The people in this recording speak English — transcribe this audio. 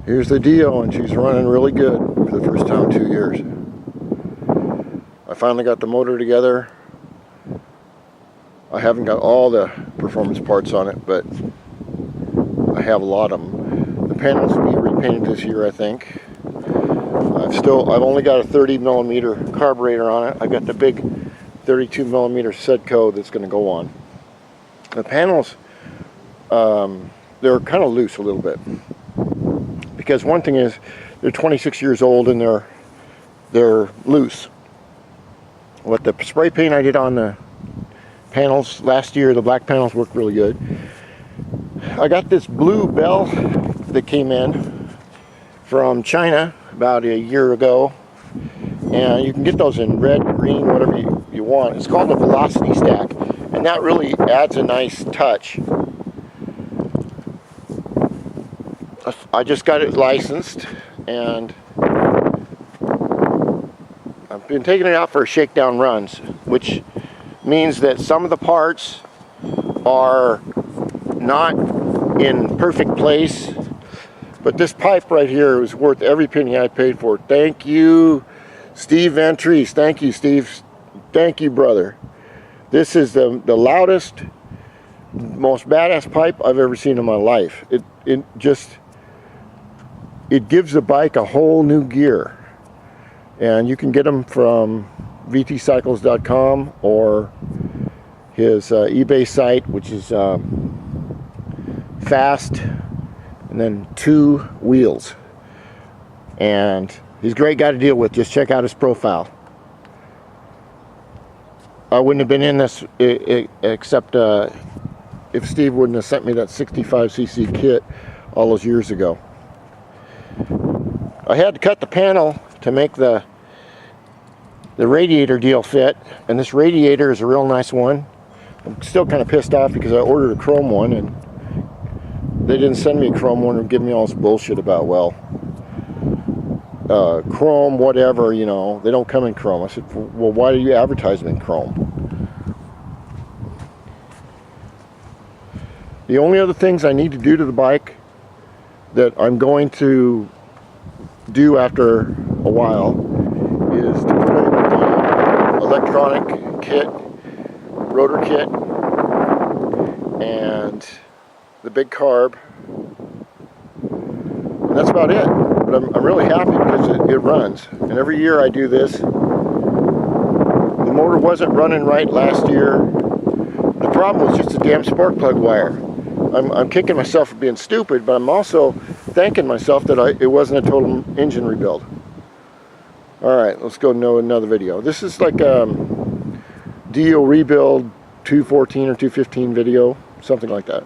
Here's the Dio, and she's running really good for the first time in 2 years. I finally got the motor together. I haven't got all the performance parts on it, but I have a lot of them. The panels will be repainted this year, I think. I've only got a 30mm carburetor on it. I got the big 32mm Sedco that's going to go on. The panels, they're kind of loose a little bit. Because one thing is, they're 26 years old and they're loose. What the spray paint I did on the panels last year, the black panels worked really good. I got this blue bell that came in from China about a year ago, and you can get those in red, green, whatever you want. It's called a velocity stack, and that really adds a nice touch. I just got it licensed, and I've been taking it out for shakedown runs, which means that some of the parts are not in perfect place, but this pipe right here is worth every penny I paid for it. Thank you, Steve Ventries. Thank you, Steve. Thank you, brother. This is the loudest, most badass pipe I've ever seen in my life. It gives the bike a whole new gear, and you can get them from vtcycles.com or his eBay site, which is fast and then 2 wheels, and he's a great guy to deal with. Just check out his profile. I wouldn't have been in this except if Steve wouldn't have sent me that 65cc kit all those years ago. I had to cut the panel to make the radiator deal fit, and this radiator is a real nice one. I'm still kind of pissed off because I ordered a chrome one and they didn't send me a chrome one and give me all this bullshit about, well, chrome, whatever, you know, they don't come in chrome. I said, well, why do you advertise them in chrome? The only other things I need to do to the bike that I'm going to do after a while is to put in the electronic kit, rotor kit, and the big carb, and that's about it. But I'm really happy because it runs, and every year I do this. The motor wasn't running right last year. The problem was just the damn spark plug wire. I'm kicking myself for being stupid, but I'm also thanking myself that it wasn't a total engine rebuild. Alright, let's go to another video. This is like Dio rebuild 214 or 215 video, something like that.